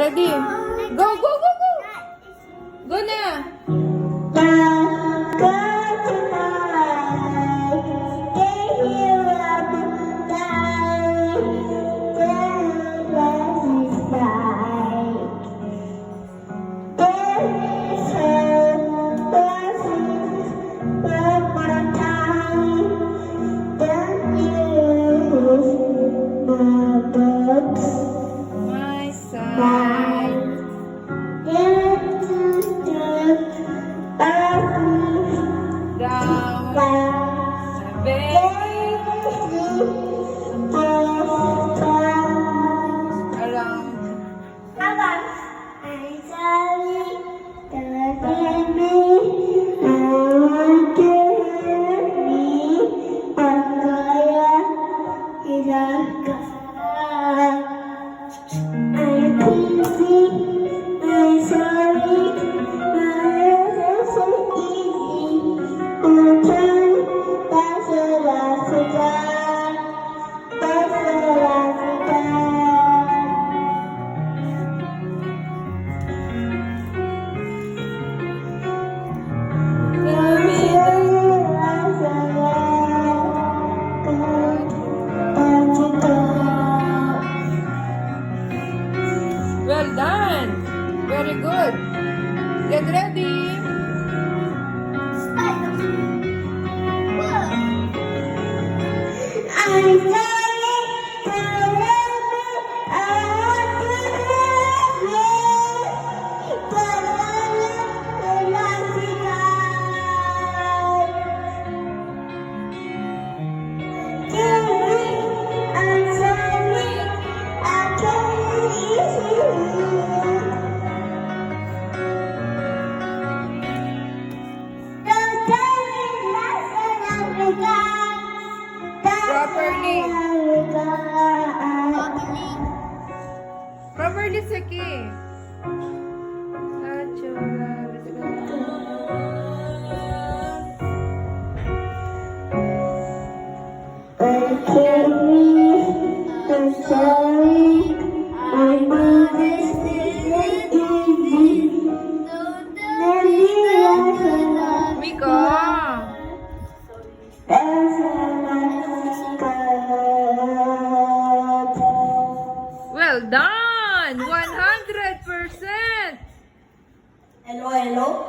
Ready? Go, go, go, go! Go na! My side. Down. Around. Well done. Very good. Get ready. Properly Saki. I'm sorry, I know this isn't easy. Miko. Well done. 100%. Hello, hello.